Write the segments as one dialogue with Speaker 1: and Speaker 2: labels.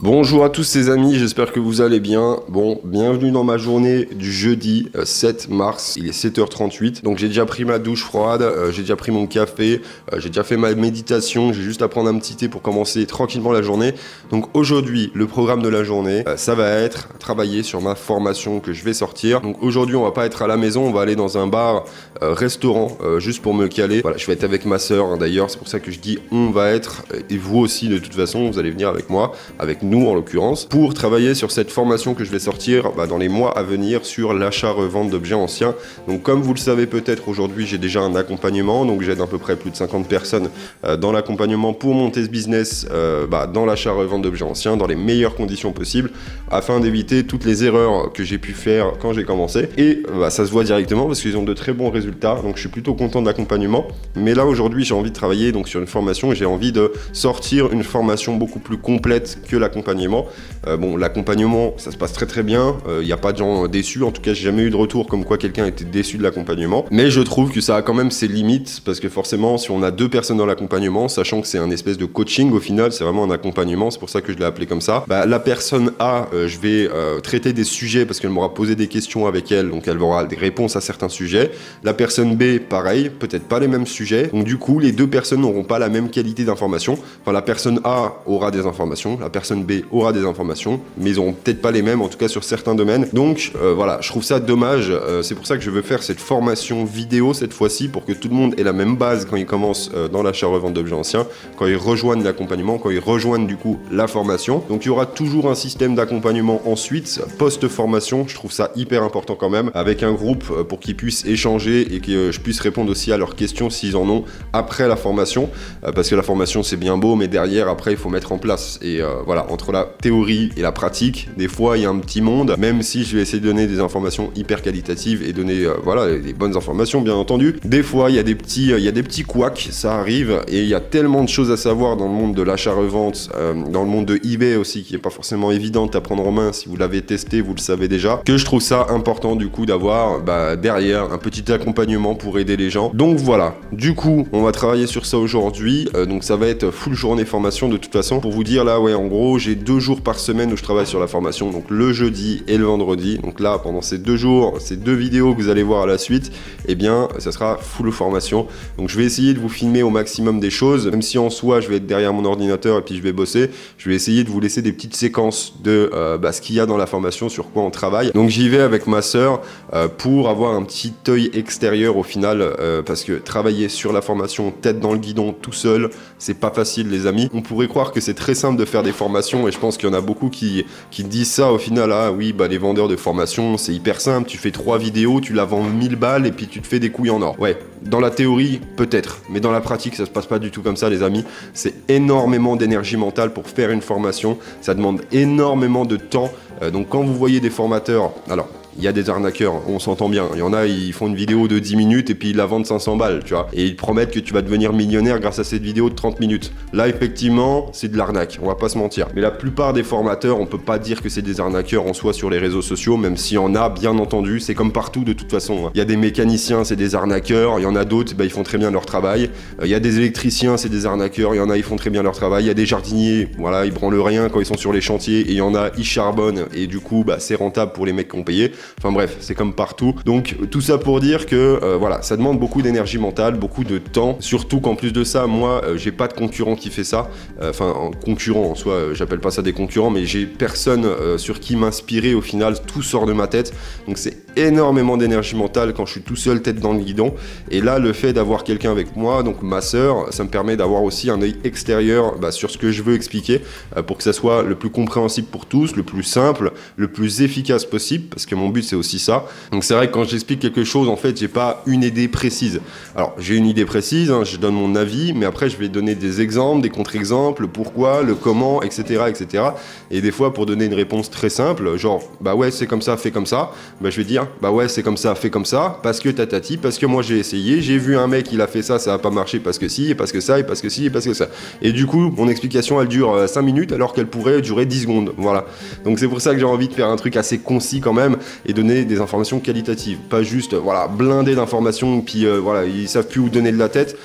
Speaker 1: Bonjour à tous ces amis, j'espère que vous allez bien. Bon, bienvenue dans ma journée du jeudi 7 mars, il est 7h38. Donc j'ai déjà pris ma douche froide, j'ai déjà pris mon café, j'ai déjà fait ma méditation, j'ai juste à prendre un petit thé pour commencer tranquillement la journée. Donc aujourd'hui, le programme de la journée, ça va être travailler sur ma formation que je vais sortir. Donc aujourd'hui, on va pas être à la maison, on va aller dans un bar, restaurant, juste pour me caler. Voilà, je vais être avec ma sœur d'ailleurs, c'est pour ça que je dis on va être, et vous aussi de toute façon, vous allez venir avec moi, avec nous en l'occurrence, pour travailler sur cette formation que je vais sortir dans les mois à venir sur l'achat-revente d'objets anciens. Donc comme vous le savez peut-être, aujourd'hui j'ai déjà un accompagnement, donc j'aide à peu près plus de 50 personnes dans l'accompagnement pour monter ce business dans l'achat-revente d'objets anciens, dans les meilleures conditions possibles, afin d'éviter toutes les erreurs que j'ai pu faire quand j'ai commencé. Et ça se voit directement parce qu'ils ont de très bons résultats, donc je suis plutôt content de l'accompagnement. Mais là aujourd'hui j'ai envie de travailler donc sur une formation et j'ai envie de sortir une formation beaucoup plus complète que l'accompagnement. L'accompagnement, ça se passe très très bien. Il n'y a pas de gens déçus. En tout cas, j'ai jamais eu de retour comme quoi quelqu'un était déçu de l'accompagnement. Mais je trouve que ça a quand même ses limites parce que forcément, si on a deux personnes dans l'accompagnement, sachant que c'est un espèce de coaching au final, c'est vraiment un accompagnement. C'est pour ça que je l'ai appelé comme ça. La personne A, je vais traiter des sujets parce qu'elle m'aura posé des questions avec elle, donc elle aura des réponses à certains sujets. La personne B, pareil, peut-être pas les mêmes sujets. Donc du coup, les deux personnes n'auront pas la même qualité d'information. Enfin, la personne A aura des informations, la personne B aura des informations, mais ils n'auront peut-être pas les mêmes, en tout cas sur certains domaines. Donc je trouve ça dommage. C'est pour ça que je veux faire cette formation vidéo cette fois-ci, pour que tout le monde ait la même base quand ils commencent dans l'achat-revente d'objets anciens, quand ils rejoignent l'accompagnement, quand ils rejoignent du coup la formation. Donc il y aura toujours un système d'accompagnement ensuite, post-formation. Je trouve ça hyper important quand même, avec un groupe pour qu'ils puissent échanger et que je puisse répondre aussi à leurs questions s'ils en ont après la formation, parce que la formation c'est bien beau, mais derrière après il faut mettre en place. Et entre la théorie et la pratique, des fois il y a un petit monde, même si je vais essayer de donner des informations hyper qualitatives et donner des bonnes informations bien entendu. Des fois il y a des petits couacs, ça arrive, et il y a tellement de choses à savoir dans le monde de l'achat-revente, dans le monde de eBay aussi, qui est pas forcément évident à prendre en main. Si vous l'avez testé, vous le savez déjà, que je trouve ça important du coup d'avoir derrière un petit accompagnement pour aider les gens. Donc voilà, du coup on va travailler sur ça aujourd'hui, donc ça va être full journée formation de toute façon. Pour vous dire là, en gros j'ai 2 jours par semaine où je travaille sur la formation, donc le jeudi et le vendredi. Donc là, pendant ces 2 jours, ces 2 vidéos que vous allez voir à la suite, ça sera full formation. Donc je vais essayer de vous filmer au maximum des choses, même si en soi je vais être derrière mon ordinateur et puis je vais bosser. Je vais essayer de vous laisser des petites séquences de ce qu'il y a dans la formation, sur quoi on travaille. Donc j'y vais avec ma sœur pour avoir un petit œil extérieur au final, parce que travailler sur la formation tête dans le guidon tout seul, c'est pas facile les amis. On pourrait croire que c'est très simple de faire des formations, et je pense qu'il y en a beaucoup qui disent ça au final. Les vendeurs de formation c'est hyper simple, tu fais 3 vidéos, tu la vends 1000 balles et puis tu te fais des couilles en or. Ouais, dans la théorie peut-être, mais dans la pratique ça se passe pas du tout comme ça les amis. C'est énormément d'énergie mentale pour faire une formation, ça demande énormément de temps. Donc quand vous voyez des formateurs, alors il y a des arnaqueurs, on s'entend bien. Il y en a, ils font une vidéo de 10 minutes et puis ils la vendent 500 balles, tu vois. Et ils te promettent que tu vas devenir millionnaire grâce à cette vidéo de 30 minutes. Là, effectivement, c'est de l'arnaque, on va pas se mentir. Mais la plupart des formateurs, on peut pas dire que c'est des arnaqueurs en soi sur les réseaux sociaux, même s'il y en a, bien entendu. C'est comme partout de toute façon. Il y a des mécaniciens, c'est des arnaqueurs. Il y en a d'autres, ils font très bien leur travail. Il y a des électriciens, c'est des arnaqueurs. Il y en a, ils font très bien leur travail. Il y a des jardiniers, ils branlent rien quand ils sont sur les chantiers. Et il y en a, ils charbonnent. Et du coup, c'est rentable pour les mecs qui ont payé. Enfin bref, c'est comme partout. Donc tout ça pour dire que ça demande beaucoup d'énergie mentale, beaucoup de temps. Surtout qu'en plus de ça, moi, j'ai pas de concurrent qui fait ça. En concurrent en soi, j'appelle pas ça des concurrents, mais j'ai personne sur qui m'inspirer au final. Tout sort de ma tête. Donc c'est énormément d'énergie mentale quand je suis tout seul tête dans le guidon. Et là, le fait d'avoir quelqu'un avec moi, donc ma sœur, ça me permet d'avoir aussi un œil extérieur sur ce que je veux expliquer, pour que ça soit le plus compréhensible pour tous, le plus simple, le plus efficace possible, parce que mon but c'est aussi ça. Donc c'est vrai que quand j'explique quelque chose, en fait, j'ai pas une idée précise. Alors j'ai une idée précise, je donne mon avis, mais après je vais donner des exemples, des contre-exemples, le pourquoi, le comment, etc., etc. Et des fois, pour donner une réponse très simple, genre c'est comme ça, fais comme ça, je vais dire c'est comme ça, fais comme ça, parce que tatati, parce que moi j'ai essayé, j'ai vu un mec il a fait ça, ça a pas marché parce que si, et parce que ça, et parce que si, et parce que ça. Et du coup, mon explication elle dure 5 minutes alors qu'elle pourrait durer 10 secondes. Voilà. Donc c'est pour ça que j'ai envie de faire un truc assez concis quand même. et donner des informations qualitatives, pas juste voilà blindé d'informations puis voilà ils savent plus où donner de la tête.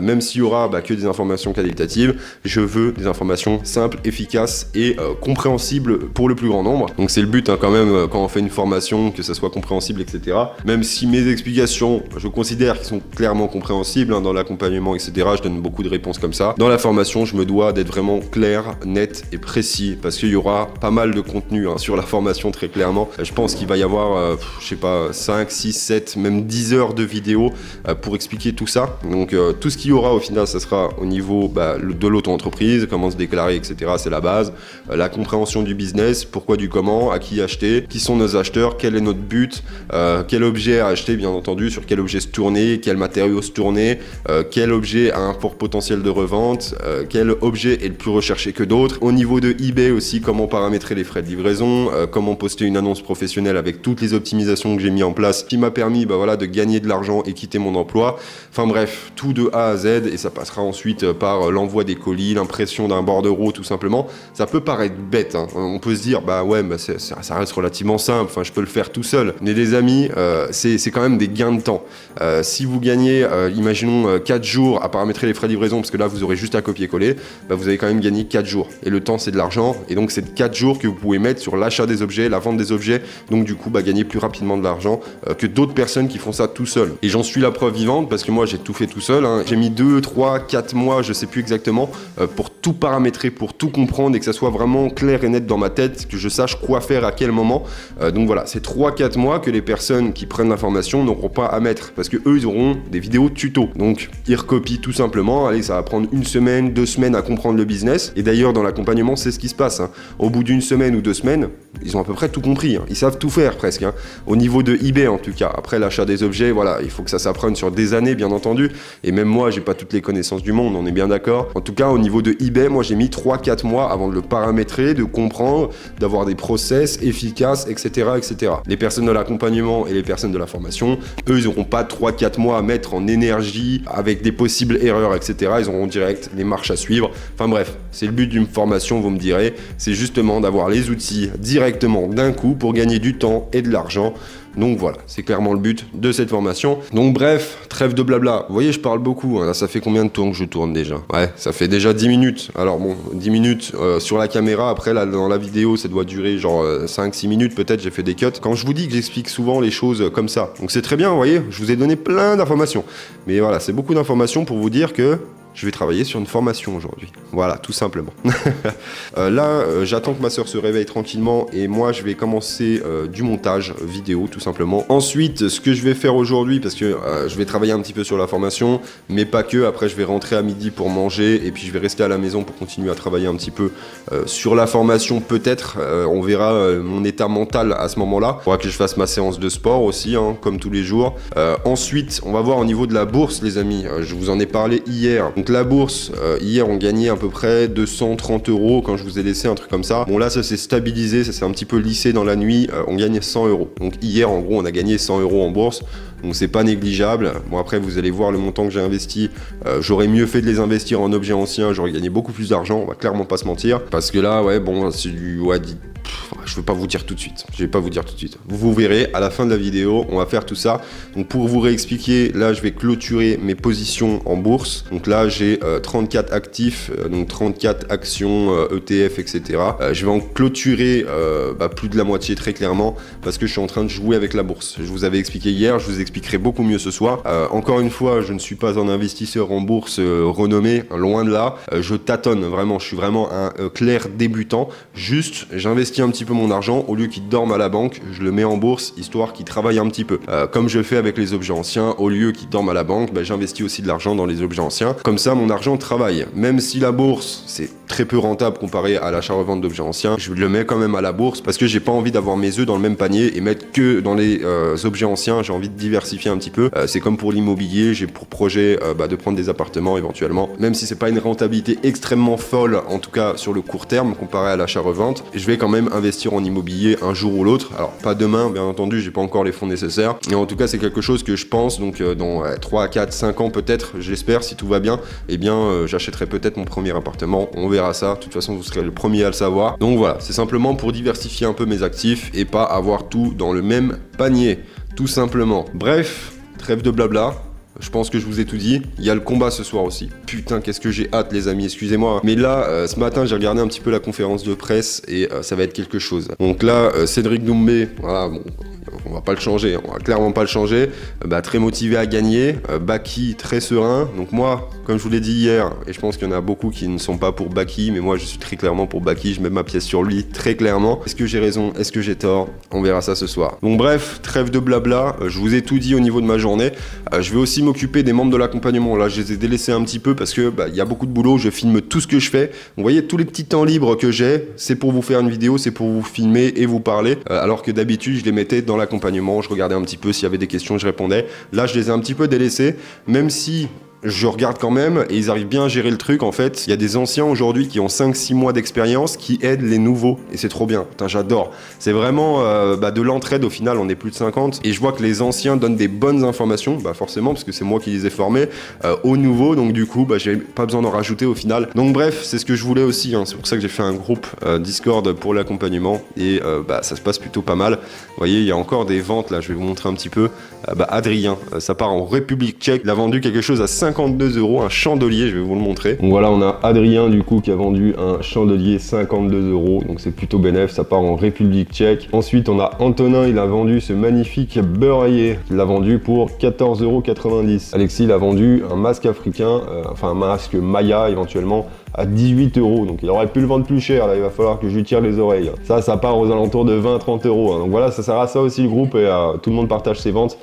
Speaker 1: Même s'il y aura que des informations qualitatives, je veux des informations simples, efficaces et compréhensibles pour le plus grand nombre. Donc c'est le but quand même quand on fait une formation, que ça soit compréhensible, etc. Même si mes explications, je considère qu'ils sont clairement compréhensibles dans l'accompagnement, etc. Je donne beaucoup de réponses comme ça. Dans la formation, je me dois d'être vraiment clair, net et précis parce qu'il y aura pas mal de contenu sur la formation très clairement. Je pense qu'il va y avoir, je sais pas, 5, 6, 7, même 10 heures de vidéos pour expliquer tout ça. Donc tout ce qu'il y aura au final, ça sera au niveau de l'auto-entreprise, comment se déclarer, etc. C'est la base. La compréhension du business, pourquoi du comment, à qui acheter, qui sont nos acheteurs, quel est notre but, quel objet à acheter bien entendu, sur quel objet se tourner, quel matériau se tourner, quel objet a un fort potentiel de revente, quel objet est le plus recherché que d'autres. Au niveau de eBay aussi, comment paramétrer les frais de livraison, comment poster une annonce professionnelle avec toutes les optimisations que j'ai mis en place, qui m'a permis de gagner de l'argent et quitter mon emploi. Enfin bref, tout de A à Z, et ça passera ensuite par l'envoi des colis, l'impression d'un bordereau tout simplement. Ça peut paraître bête, on peut se dire ça reste relativement simple, je peux le faire tout seul. Mais les amis, c'est quand même des gains de temps. Si vous gagnez, imaginons 4 jours à paramétrer les frais de livraison, parce que là vous aurez juste à copier-coller, vous avez quand même gagné 4 jours. Et le temps c'est de l'argent, et donc c'est 4 jours que vous pouvez mettre sur l'achat des objets, la vente des objets, donc du coup gagner plus rapidement de l'argent que d'autres personnes qui font ça tout seul. Et j'en suis la preuve vivante, parce que moi j'ai tout fait tout seul, j'ai mis 2, 3, 4 mois, je sais plus exactement, pour tout paramétrer, pour tout comprendre, et que ça soit vraiment clair et net dans ma tête, que je sache quoi faire à quel moment. Donc voilà, c'est 3-4 mois que les personnes qui prennent l'information n'auront pas à mettre, parce que eux ils auront des vidéos tuto. Donc ils recopient tout simplement, allez, ça va prendre 1 semaine, 2 semaines à comprendre le business. Et d'ailleurs dans l'accompagnement c'est ce qui se passe, Au bout d'1 semaine ou 2 semaines, ils ont à peu près tout compris, ils savent tout faire presque, au niveau de eBay en tout cas. Après l'achat des objets, voilà, il faut que ça s'apprenne sur des années bien entendu, et même moi j'ai pas toutes les connaissances du monde, on est bien d'accord. En tout cas au niveau de eBay, moi j'ai mis 3-4 mois avant de le paramétrer, de comprendre, d'avoir des process efficaces, etc., etc. Les personnes de l'accompagnement et les personnes de la formation, eux ils n'auront pas 3-4 mois à mettre en énergie avec des possibles erreurs, etc. Ils auront direct les marches à suivre. Enfin bref, c'est le but d'une formation, vous me direz, c'est justement d'avoir les outils directement d'un coup pour gagner du temps et de l'argent. Donc voilà, c'est clairement le but de cette formation. Donc bref, trêve de blabla. Vous voyez, je parle beaucoup. Là, ça fait combien de temps que je tourne déjà? Ouais, ça fait déjà 10 minutes. Alors bon, 10 minutes sur la caméra. Après, là, dans la vidéo, ça doit durer genre 5-6 minutes peut-être. J'ai fait des cuts. Quand je vous dis que j'explique souvent les choses comme ça. Donc c'est très bien, vous voyez. Je vous ai donné plein d'informations. Mais voilà, c'est beaucoup d'informations pour vous dire que je vais travailler sur une formation aujourd'hui. Voilà, tout simplement. J'attends que ma soeur se réveille tranquillement et moi, je vais commencer du montage vidéo, tout simplement. Ensuite, ce que je vais faire aujourd'hui, parce que je vais travailler un petit peu sur la formation, mais pas que. Après, je vais rentrer à midi pour manger et puis je vais rester à la maison pour continuer à travailler un petit peu sur la formation, peut-être. On verra mon état mental à ce moment-là. Il faudra que je fasse ma séance de sport aussi, comme tous les jours. Ensuite, on va voir au niveau de la bourse, les amis. Je vous en ai parlé hier. Donc la bourse, hier on gagnait à peu près 230 € quand je vous ai laissé un truc comme ça. Bon là ça s'est stabilisé, ça s'est un petit peu lissé dans la nuit, on gagne 100 €. Donc hier en gros on a gagné 100 € en bourse, donc c'est pas négligeable. Bon après vous allez voir le montant que j'ai investi, j'aurais mieux fait de les investir en objets anciens, j'aurais gagné beaucoup plus d'argent, on va clairement pas se mentir. Parce que là c'est du... je vais pas vous dire tout de suite. Vous verrez à la fin de la vidéo, on va faire tout ça. Donc pour vous réexpliquer, là je vais clôturer mes positions en bourse. Donc là j'ai 34 actifs, donc 34 actions, ETF, etc. Je vais en clôturer plus de la moitié très clairement parce que je suis en train de jouer avec la bourse. Je vous avais expliqué hier, je vous expliquerai beaucoup mieux ce soir. Encore une fois, je ne suis pas un investisseur en bourse renommé, loin de là. Je tâtonne vraiment, je suis vraiment un clair débutant. Juste, j'investis un petit peu mon argent, au lieu qu'il dorme à la banque, je le mets en bourse, histoire qu'il travaille un petit peu. Comme je fais avec les objets anciens, au lieu qu'il dorme à la banque, j'investis aussi de l'argent dans les objets anciens. Comme ça, mon argent travaille. Même si la bourse, c'est très peu rentable comparé à l'achat-revente d'objets anciens, je le mets quand même à la bourse parce que j'ai pas envie d'avoir mes œufs dans le même panier et mettre que dans les objets anciens. J'ai envie de diversifier un petit peu. C'est comme pour l'immobilier, j'ai pour projet de prendre des appartements éventuellement. Même si c'est pas une rentabilité extrêmement folle, en tout cas sur le court terme, comparé à l'achat-revente, je vais quand même investir investir en immobilier un jour ou l'autre. Alors pas demain, bien entendu, j'ai pas encore les fonds nécessaires. Et en tout cas, c'est quelque chose que je pense, donc dans 3, 4, 5 ans peut-être, j'espère, si tout va bien, eh bien j'achèterai peut-être mon premier appartement. On verra ça. De toute façon, vous serez le premier à le savoir. Donc voilà, c'est simplement pour diversifier un peu mes actifs et pas avoir tout dans le même panier, tout simplement. Bref, trêve de blabla. Je pense que je vous ai tout dit. Il y a le combat ce soir aussi. Putain, qu'est-ce que j'ai hâte, les amis, excusez-moi. Mais là, ce matin, j'ai regardé un petit peu la conférence de presse et ça va être quelque chose. Donc là, Cédric Doumbé, voilà, bon, on va pas le changer, on va clairement pas le changer. Très motivé à gagner. Baki, très serein. Donc moi, comme je vous l'ai dit hier, et je pense qu'il y en a beaucoup qui ne sont pas pour Baki, mais moi, je suis très clairement pour Baki. Je mets ma pièce sur lui, très clairement. Est-ce que j'ai raison? Est-ce que j'ai tort? On verra ça ce soir. Donc bref, trêve de blabla. Je vous ai tout dit au niveau de ma journée. Je vais aussi m'occuper des membres de l'accompagnement. Là, je les ai délaissés un petit peu parce que y a beaucoup de boulot. Je filme tout ce que je fais. Vous voyez, tous les petits temps libres que j'ai, c'est pour vous faire une vidéo, c'est pour vous filmer et vous parler. Alors que d'habitude, je les mettais dans l'accompagnement. Je regardais un petit peu s'il y avait des questions, je répondais. Là, je les ai un petit peu délaissés, même si je regarde quand même et ils arrivent bien à gérer le truc. En fait, il y a des anciens aujourd'hui qui ont 5-6 mois d'expérience qui aident les nouveaux et c'est trop bien. Putain, j'adore. C'est vraiment de l'entraide. Au final, on est plus de 50 et je vois que les anciens donnent des bonnes informations, forcément parce que c'est moi qui les ai formés aux nouveaux. Donc du coup, j'ai pas besoin d'en rajouter au final. Donc bref, c'est ce que je voulais aussi. C'est pour ça que j'ai fait un groupe Discord pour l'accompagnement et ça se passe plutôt pas mal. Vous voyez, il y a encore des ventes là. Je vais vous montrer un petit peu. Adrien, ça part en République Tchèque. Il a vendu quelque chose à 52 €, un chandelier, je vais vous le montrer. Donc voilà, on a Adrien du coup qui a vendu un chandelier 52 €, donc c'est plutôt bénéf, ça part en République Tchèque. Ensuite, on a Antonin, il a vendu ce magnifique beurrier, il l'a vendu pour 14,90 €. Alexis, il a vendu un masque africain, enfin un masque Maya éventuellement, à 18 €, donc il aurait pu le vendre plus cher, là il va falloir que je lui tire les oreilles. Ça part aux alentours de 20-30 €, donc voilà, ça sert à ça aussi le groupe et tout le monde partage ses ventes,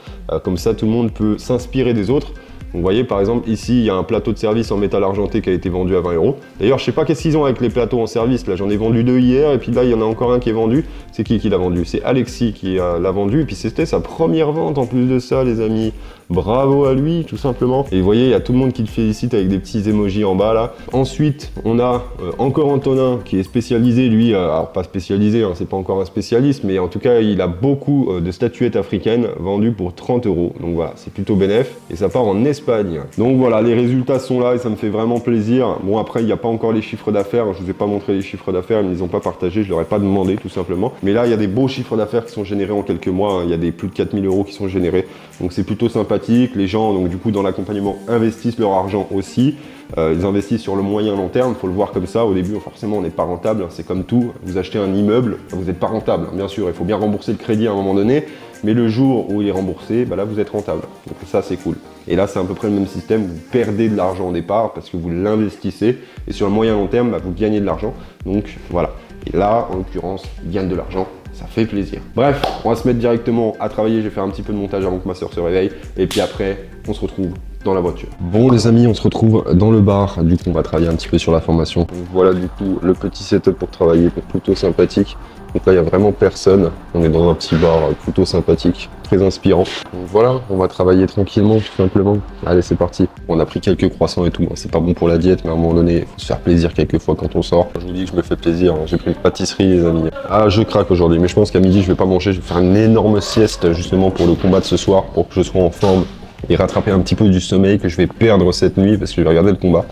Speaker 1: comme ça tout le monde peut s'inspirer des autres. Donc, vous voyez par exemple ici il y a un plateau de service en métal argenté qui a été vendu à 20 €. D'ailleurs je sais pas qu'est-ce qu'ils ont avec les plateaux en service, là j'en ai vendu 2 hier et puis là il y en a encore un qui est vendu. C'est qui l'a vendu? C'est Alexis qui l'a vendu et puis c'était sa première vente en plus de ça les amis. Bravo à lui tout simplement. Et vous voyez il y a tout le monde qui le félicite avec des petits emojis en bas là. Ensuite on a encore Antonin qui est spécialisé lui, alors pas spécialisé, c'est pas encore un spécialiste mais en tout cas il a beaucoup de statuettes africaines vendues pour 30 €. Donc voilà, c'est plutôt bénéf et ça part en Espagne. Donc voilà, les résultats sont là et ça me fait vraiment plaisir. Bon après il n'y a pas encore les chiffres d'affaires, je vous ai pas montré les chiffres d'affaires, ils ne les ont pas partagés, je leur ai pas demandé tout simplement. Mais là il y a des beaux chiffres d'affaires qui sont générés en quelques mois, il y a des plus de 4000 € qui sont générés. Donc c'est plutôt sympathique. Les gens donc du coup dans l'accompagnement investissent leur argent aussi. Ils investissent sur le moyen long terme, il faut le voir comme ça. Au début, forcément, on n'est pas rentable, c'est comme tout. Vous achetez un immeuble, vous n'êtes pas rentable, bien sûr, il faut bien rembourser le crédit à un moment donné, mais le jour où il est remboursé, là, vous êtes rentable. Donc ça, c'est cool. Et là, c'est à peu près le même système, vous perdez de l'argent au départ parce que vous l'investissez, et sur le moyen long terme, vous gagnez de l'argent. Donc voilà. Et là, en l'occurrence, ils gagnent de l'argent. Ça fait plaisir. Bref, on va se mettre directement à travailler. Je vais faire un petit peu de montage avant que ma soeur se réveille. Et puis après, on se retrouve dans la voiture. Bon les amis, on se retrouve dans le bar. Du coup, on va travailler un petit peu sur la formation. Donc, voilà du coup le petit setup pour travailler, plutôt sympathique. Donc là, il n'y a vraiment personne. On est dans un petit bar plutôt sympathique, très inspirant. Donc voilà, on va travailler tranquillement, tout simplement. Allez, c'est parti. On a pris quelques croissants et tout. C'est pas bon pour la diète, mais à un moment donné, il faut se faire plaisir quelques fois quand on sort. Je vous dis que je me fais plaisir. J'ai pris une pâtisserie, les amis. Ah, je craque aujourd'hui, mais je pense qu'à midi, je vais pas manger. Je vais faire une énorme sieste, justement, pour le combat de ce soir, pour que je sois en forme et rattraper un petit peu du sommeil que je vais perdre cette nuit parce que je vais regarder le combat.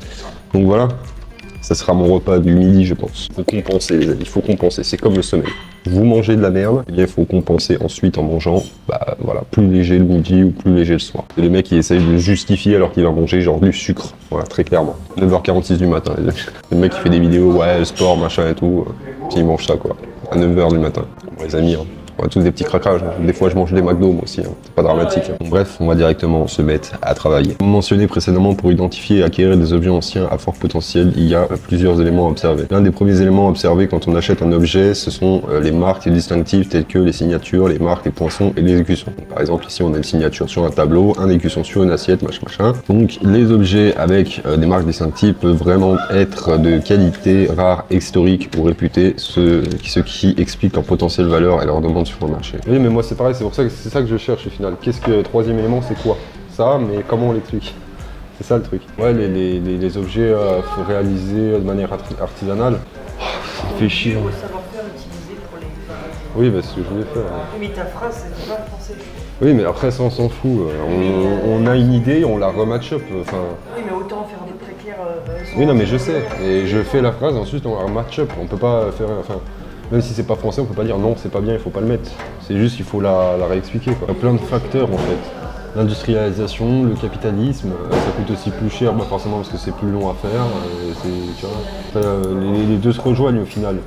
Speaker 1: Donc voilà. Ça sera mon repas du midi, je pense. Il faut compenser, les amis, il faut compenser. C'est comme le sommeil. Vous mangez de la merde, eh bien, il faut compenser ensuite en mangeant, voilà, plus léger le midi ou plus léger le soir. C'est le mec qui essaye de justifier alors qu'il va manger genre du sucre. Voilà, très clairement. 9h46 du matin, les amis. Le mec qui fait des vidéos, ouais, sport, machin et tout, puis il mange ça, quoi. À 9h du matin. Bon, les amis, on a tous des petits craquages. Des fois, je mange des McDo, moi aussi. C'est pas dramatique. Donc, bref, on va directement se mettre à travailler. Comme mentionné précédemment, pour identifier et acquérir des objets anciens à fort potentiel, il y a plusieurs éléments à observer. L'un des premiers éléments à observer quand on achète un objet, ce sont les marques distinctives telles que les signatures, les marques, les poinçons et l'exécution. Par exemple, ici, on a une signature sur un tableau, une exécution sur une assiette, machin. Donc, les objets avec des marques distinctives peuvent vraiment être de qualité, rare, historique ou réputés, ce qui explique leur potentielle valeur et leur demande sur le marché. Oui, mais moi c'est pareil, c'est ça que je cherche au final. Qu'est-ce que le troisième élément, c'est quoi? Ça, mais comment on l'explique? C'est ça le truc. Ouais, les objets réalisés de manière artisanale, ça fait chier.
Speaker 2: Le savoir-faire utilisé pour les Oui, bah, c'est ce que je voulais faire.
Speaker 3: Oui, mais ta phrase, c'était pas français.
Speaker 2: Oui, mais après ça, on s'en fout. On a une idée, on la rematch-up. Enfin...
Speaker 3: Oui, mais autant faire des précaires.
Speaker 2: Oui, non, mais je sais. Et je fais la phrase, ensuite on la rematch-up. On peut pas faire... Enfin, même si c'est pas français, on peut pas dire non, c'est pas bien, il faut pas le mettre. C'est juste qu'il faut la réexpliquer, quoi. Il y a plein de facteurs, en fait. L'industrialisation, le capitalisme, ça coûte aussi plus cher, bah forcément parce que c'est plus long à faire. Tu vois. Les deux se rejoignent au final.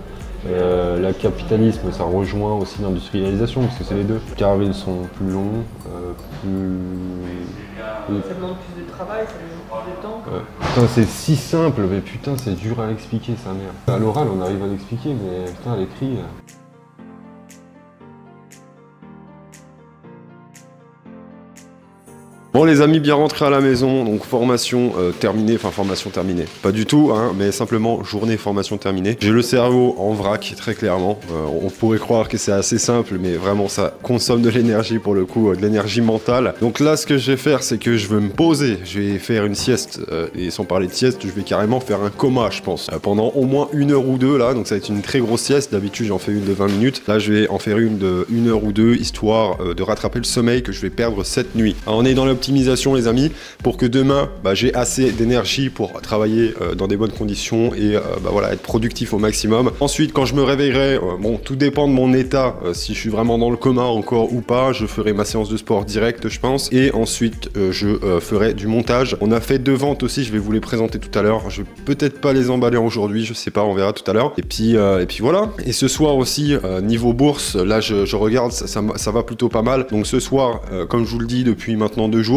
Speaker 2: Le capitalisme, ça rejoint aussi l'industrialisation, parce que c'est les deux. Les caravelles sont plus longs,
Speaker 3: Ça demande plus de travail, ça demande plus de temps.
Speaker 2: Putain, c'est si simple, mais putain, c'est dur à l'expliquer, sa mère. À l'oral, on arrive à l'expliquer, mais putain, à l'écrit...
Speaker 1: Bon les amis, bien rentrés à la maison, donc formation terminée, enfin formation terminée, pas du tout, hein, mais simplement journée formation terminée. J'ai le cerveau en vrac, très clairement, on pourrait croire que c'est assez simple, mais vraiment ça consomme de l'énergie pour le coup, de l'énergie mentale. Donc là ce que je vais faire, c'est que je vais me poser, je vais faire une sieste, et sans parler de sieste, je vais carrément faire un coma je pense, pendant au moins 1 heure ou 2 là, donc ça va être une très grosse sieste, d'habitude j'en fais une de 20 minutes, là je vais en faire une de 1 heure ou 2, histoire de rattraper le sommeil que je vais perdre cette nuit. Alors, on est dans l'optimisation les amis, pour que demain j'ai assez d'énergie pour travailler dans des bonnes conditions et voilà, être productif au maximum. Ensuite quand je me réveillerai, bon tout dépend de mon état, si je suis vraiment dans le coma encore ou pas, je ferai ma séance de sport directe je pense, et ensuite je ferai du montage. On a fait 2 ventes aussi, je vais vous les présenter tout à l'heure, je vais peut-être pas les emballer aujourd'hui, je sais pas, on verra tout à l'heure. Et puis voilà, et ce soir aussi niveau bourse, là je regarde, ça va plutôt pas mal. Donc ce soir, comme je vous le dis depuis maintenant 2 jours,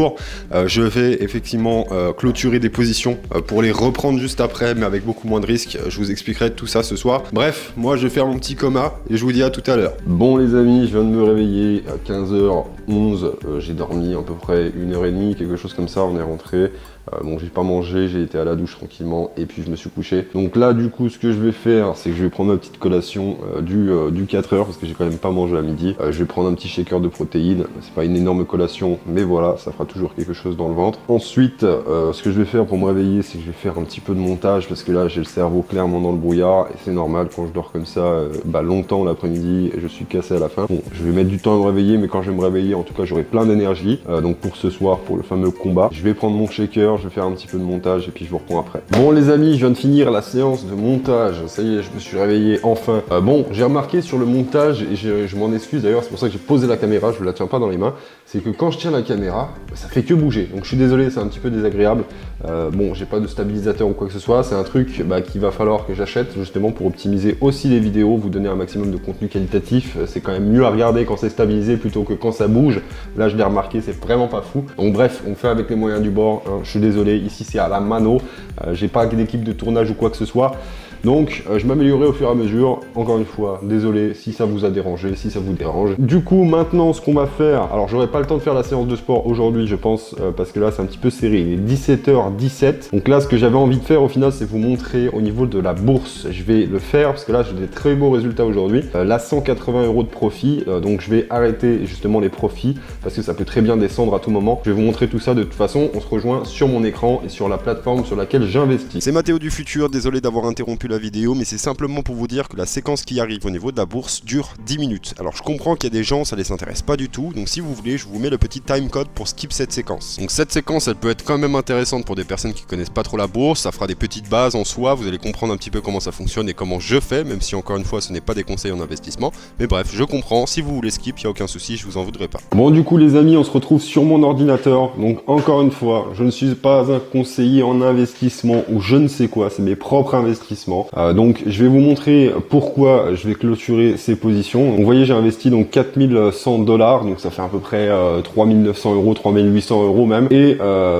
Speaker 1: je vais effectivement clôturer des positions pour les reprendre juste après, mais avec beaucoup moins de risques. Je vous expliquerai tout ça ce soir. Bref, moi je vais faire mon petit coma et je vous dis à tout à l'heure. Bon les amis, je viens de me réveiller à 15h11, j'ai dormi à peu près 1h30, quelque chose comme ça, on est rentré. Bon, j'ai pas mangé, j'ai été à la douche tranquillement et puis je me suis couché. Donc là, du coup, ce que je vais faire, c'est que je vais prendre ma petite collation du 4h parce que j'ai quand même pas mangé à midi. Je vais prendre un petit shaker de protéines. C'est pas une énorme collation, mais voilà, ça fera toujours quelque chose dans le ventre. Ensuite, ce que je vais faire pour me réveiller, c'est que je vais faire un petit peu de montage parce que là, j'ai le cerveau clairement dans le brouillard et c'est normal quand je dors comme ça, longtemps l'après-midi et je suis cassé à la fin. Bon, je vais mettre du temps à me réveiller, mais quand je vais me réveiller, en tout cas, j'aurai plein d'énergie. Donc pour ce soir, pour le fameux combat, je vais prendre mon shaker. Je vais faire un petit peu de montage et puis je vous reprends après. Bon les amis, je viens de finir la séance de montage. Ça y est, je me suis réveillé enfin. Bon, j'ai remarqué sur le montage, et je m'en excuse d'ailleurs, c'est pour ça que j'ai posé la caméra, je ne la tiens pas dans les mains, c'est que quand je tiens la caméra, ça fait que bouger. Donc je suis désolé, c'est un petit peu désagréable. Bon, j'ai pas de stabilisateur ou quoi que ce soit, c'est un truc qu'il va falloir que j'achète justement pour optimiser aussi les vidéos, vous donner un maximum de contenu qualitatif. C'est quand même mieux à regarder quand c'est stabilisé plutôt que quand ça bouge. Là, je l'ai remarqué, c'est vraiment pas fou. Donc bref, on fait avec les moyens du bord, hein. Je suis désolé, ici c'est à la mano, j'ai pas d'équipe de tournage ou quoi que ce soit. Donc je m'améliorerai au fur et à mesure. Encore une fois, désolé si ça vous a dérangé, si ça vous dérange. Du coup, maintenant, ce qu'on va faire, alors j'aurai pas le temps de faire la séance de sport aujourd'hui, je pense, parce que là, c'est un petit peu serré. Il est 17h17. Donc là, ce que j'avais envie de faire au final, c'est vous montrer au niveau de la bourse. Je vais le faire parce que là, j'ai des très beaux résultats aujourd'hui. Là, 180 € de profit. Donc je vais arrêter justement les profits parce que ça peut très bien descendre à tout moment. Je vais vous montrer tout ça de toute façon. On se rejoint sur mon écran et sur la plateforme sur laquelle j'investis. C'est Mathéo du futur, désolé d'avoir interrompu la vidéo, mais c'est simplement pour vous dire que la séquence qui arrive au niveau de la bourse dure 10 minutes. Alors je comprends qu'il y a des gens, ça les intéresse pas du tout, donc si vous voulez, je vous mets le petit timecode pour skip cette séquence. Donc cette séquence, elle peut être quand même intéressante pour des personnes qui connaissent pas trop la bourse, ça fera des petites bases en soi, vous allez comprendre un petit peu comment ça fonctionne et comment je fais, même si encore une fois ce n'est pas des conseils en investissement, mais bref, je comprends, si vous voulez skip, il n'y a aucun souci, je vous en voudrais pas.
Speaker 2: Bon du coup les amis, on se retrouve sur mon ordinateur, donc encore une fois, je ne suis pas un conseiller en investissement ou je ne sais quoi, c'est mes propres investissements. Donc je vais vous montrer pourquoi je vais clôturer ces positions. Donc, vous voyez, j'ai investi donc 4100 $, donc ça fait à peu près 3900 €, 3800 € même. Et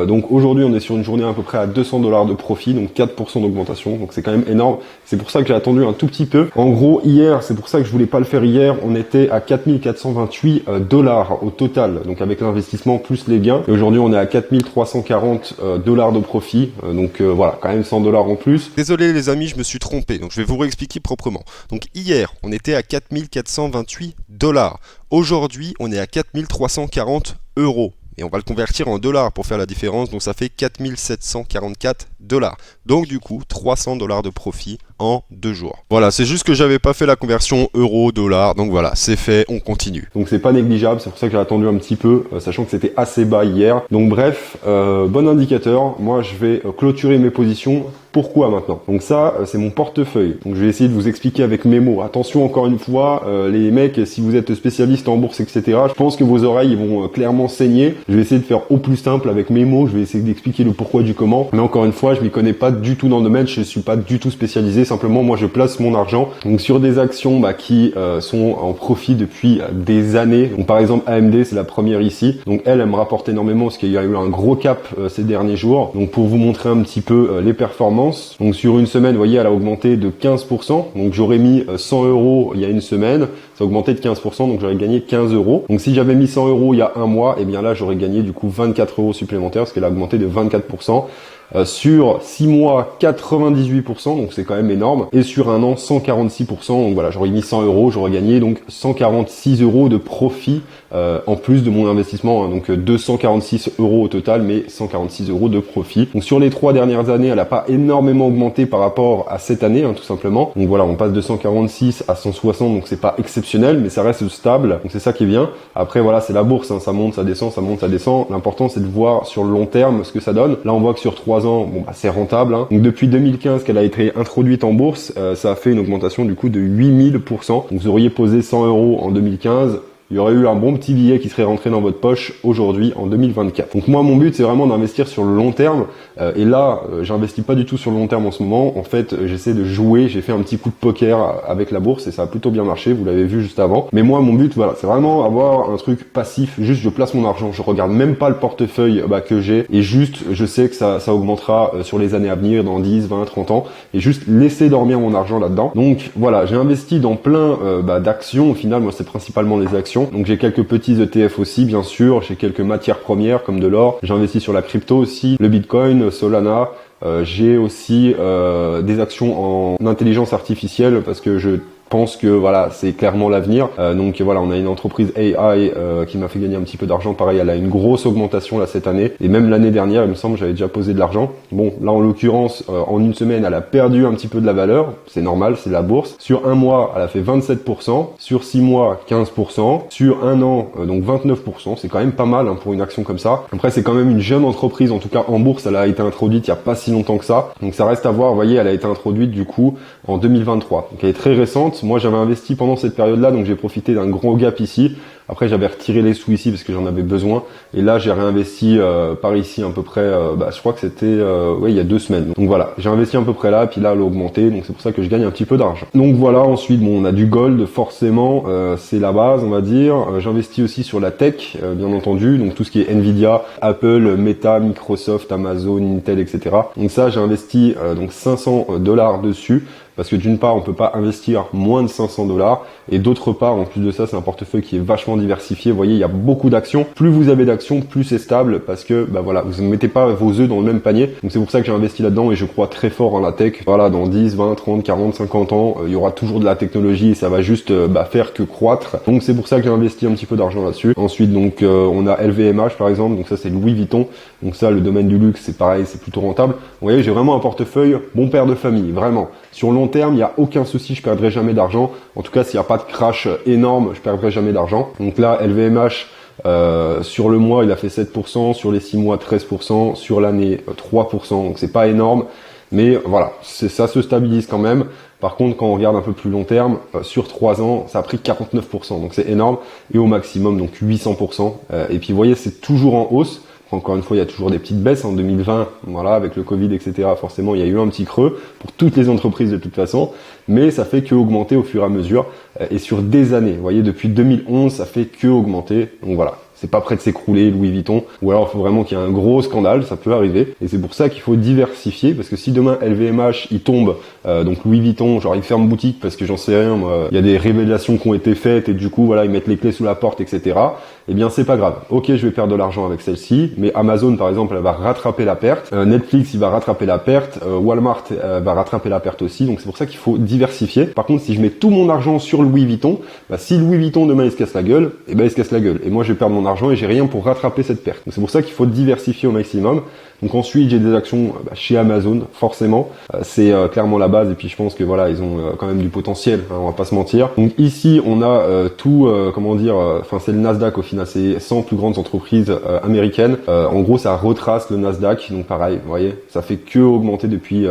Speaker 2: donc aujourd'hui on est sur une journée à peu près à 200 $ de profit, donc 4% d'augmentation, donc c'est quand même énorme. C'est pour ça que j'ai attendu un tout petit peu. En gros hier, c'est pour ça que je voulais pas le faire hier, on était à 4428 $ au total, donc avec l'investissement plus les gains. Et aujourd'hui on est à 4340 $ de profit, donc voilà, quand même 100 $ en plus.
Speaker 1: Désolé les amis, je me suis trompé, donc je vais vous réexpliquer proprement. Donc hier, on était à 4428 $. Aujourd'hui, on est à 4340 €. Et on va le convertir en dollars pour faire la différence, donc ça fait 4744 $. Donc du coup, 300 $ de profit en 2 jours. Voilà, c'est juste que j'avais pas fait la conversion euro-dollar, donc voilà, c'est fait, on continue.
Speaker 2: Donc c'est pas négligeable, c'est pour ça que j'ai attendu un petit peu, sachant que c'était assez bas hier. Donc bref, bon indicateur, moi je vais clôturer mes positions. Pourquoi maintenant? Donc ça, c'est mon portefeuille. Donc je vais essayer de vous expliquer avec mes mots. Attention encore une fois, les mecs, si vous êtes spécialistes en bourse, etc., je pense que vos oreilles vont clairement saigner. Je vais essayer de faire au plus simple avec mes mots. Je vais essayer d'expliquer le pourquoi du comment. Mais encore une fois, je m'y connais pas du tout dans le domaine. Je suis pas du tout spécialisé. Simplement, moi, je place mon argent donc sur des actions qui sont en profit depuis des années. Donc par exemple, AMD, c'est la première ici. Donc elle me rapporte énormément parce qu'il y a eu un gros cap ces derniers jours. Donc pour vous montrer un petit peu les performances. Donc sur une semaine, vous voyez, elle a augmenté de 15%. Donc j'aurais mis 100 € il y a une semaine, ça a augmenté de 15%, donc j'aurais gagné 15 €. Donc si j'avais mis 100 € il y a un mois, et bien là j'aurais gagné du coup 24 € supplémentaires parce qu'elle a augmenté de 24%. Sur 6 mois, 98%, donc c'est quand même énorme. Et sur un an, 146%. Donc voilà, j'aurais mis 100 €, j'aurais gagné donc 146 € de profit en plus de mon investissement. Donc 246 € au total, mais 146 € de profit. Donc sur les 3 dernières années, elle n'a pas énormément augmenté par rapport à cette année, tout simplement. Donc voilà, on passe de 146 à 160, donc c'est pas exceptionnel, mais ça reste stable. Donc c'est ça qui est bien. Après voilà, c'est la bourse, ça monte, ça descend, ça monte, ça descend. L'important c'est de voir sur le long terme ce que ça donne. Là on voit que sur 3 ans, c'est rentable. Donc depuis 2015 qu'elle a été introduite en bourse, ça a fait une augmentation du coup de 8000%. Donc vous auriez posé 100 € en 2015. Il y aurait eu un bon petit billet qui serait rentré dans votre poche aujourd'hui en 2024. Donc moi mon but c'est vraiment d'investir sur le long terme et là j'investis pas du tout sur le long terme en ce moment. En fait j'essaie de jouer, j'ai fait un petit coup de poker avec la bourse et ça a plutôt bien marché, vous l'avez vu juste avant. Mais moi mon but voilà, c'est vraiment avoir un truc passif, juste je place mon argent, je regarde même pas le portefeuille que j'ai et juste je sais que ça augmentera sur les années à venir, dans 10, 20, 30 ans et juste laisser dormir mon argent là-dedans. Donc voilà, j'ai investi dans plein d'actions, au final moi c'est principalement les actions. Donc j'ai quelques petits ETF aussi bien sûr, j'ai quelques matières premières comme de l'or, j'ai investi sur la crypto aussi, le Bitcoin, Solana, j'ai aussi des actions en intelligence artificielle parce que je pense que voilà, c'est clairement l'avenir. Donc voilà, on a une entreprise AI qui m'a fait gagner un petit peu d'argent. Pareil, elle a une grosse augmentation là cette année. Et même l'année dernière, il me semble, j'avais déjà posé de l'argent. Bon, là en l'occurrence, en une semaine, elle a perdu un petit peu de la valeur. C'est normal, c'est la bourse. Sur un mois, elle a fait 27%. Sur 6 mois, 15%. Sur un an, donc 29%. C'est quand même pas mal pour une action comme ça. Après, c'est quand même une jeune entreprise. En tout cas, en bourse, elle a été introduite il y a pas si longtemps que ça. Donc ça reste à voir. Vous voyez, elle a été introduite du coup en 2023. Donc elle est très récente. Moi, j'avais investi pendant cette période-là, donc j'ai profité d'un gros gap ici. Après, j'avais retiré les sous ici parce que j'en avais besoin. Et là, j'ai réinvesti par ici à peu près, je crois que c'était il y a 2 semaines. Donc voilà, j'ai investi à peu près là, et puis là, elle a augmenté. Donc c'est pour ça que je gagne un petit peu d'argent. Donc voilà, ensuite, bon, on a du gold, forcément, c'est la base, on va dire. J'investis aussi sur la tech, bien entendu. Donc tout ce qui est Nvidia, Apple, Meta, Microsoft, Amazon, Intel, etc. Donc ça, j'ai investi donc 500 $ dessus. Parce que d'une part, on peut pas investir moins de 500 $, et d'autre part, en plus de ça, c'est un portefeuille qui est vachement diversifié. Vous voyez, il y a beaucoup d'actions. Plus vous avez d'actions, plus c'est stable, parce que voilà, vous ne mettez pas vos œufs dans le même panier. Donc c'est pour ça que j'ai investi là-dedans et je crois très fort en la tech. Voilà, dans 10, 20, 30, 40, 50 ans, il y aura toujours de la technologie et ça va juste faire que croître. Donc c'est pour ça que j'ai investi un petit peu d'argent là-dessus. Ensuite, donc on a LVMH par exemple. Donc ça c'est Louis Vuitton. Donc ça, le domaine du luxe, c'est pareil, c'est plutôt rentable. Vous voyez, j'ai vraiment un portefeuille bon père de famille, vraiment. Sur long terme, il n'y a aucun souci, je perdrai jamais d'argent. En tout cas, s'il n'y a pas de crash énorme, je perdrai jamais d'argent. Donc là, LVMH, sur le mois, il a fait 7%, sur les 6 mois, 13%, sur l'année, 3%. Donc c'est pas énorme, mais voilà, ça se stabilise quand même. Par contre, quand on regarde un peu plus long terme, sur 3 ans, ça a pris 49%, donc c'est énorme. Et au maximum, donc 800%. Et puis vous voyez, c'est toujours en hausse. Encore une fois, il y a toujours des petites baisses en 2020, voilà, avec le Covid, etc. Forcément, il y a eu un petit creux pour toutes les entreprises de toute façon, mais ça fait que augmenter au fur et à mesure et sur des années. Vous voyez, depuis 2011, ça fait que augmenter. Donc voilà. C'est pas prêt de s'écrouler, Louis Vuitton. Ou alors, il faut vraiment qu'il y ait un gros scandale, ça peut arriver. Et c'est pour ça qu'il faut diversifier, parce que si demain LVMH, il tombe, donc Louis Vuitton, genre il ferme boutique parce que j'en sais rien, moi, il y a des révélations qui ont été faites et du coup, voilà, ils mettent les clés sous la porte, etc. Eh bien, c'est pas grave. Ok, je vais perdre de l'argent avec celle-ci, mais Amazon, par exemple, elle va rattraper la perte. Netflix, il va rattraper la perte. Walmart va rattraper la perte aussi. Donc c'est pour ça qu'il faut diversifier. Par contre, si je mets tout mon argent sur Louis Vuitton, si Louis Vuitton demain il se casse la gueule, eh ben il se casse la gueule. Et moi, je vais perdre mon argent et j'ai rien pour rattraper cette perte. Donc c'est pour ça qu'il faut diversifier au maximum. Donc ensuite, j'ai des actions chez Amazon, forcément. C'est clairement la base. base, et puis je pense que voilà, ils ont quand même du potentiel, hein, on va pas se mentir. Donc ici, on a tout, enfin c'est le Nasdaq au final, c'est 100 plus grandes entreprises américaines. En gros, ça retrace le Nasdaq, donc pareil, vous voyez, ça fait que augmenter depuis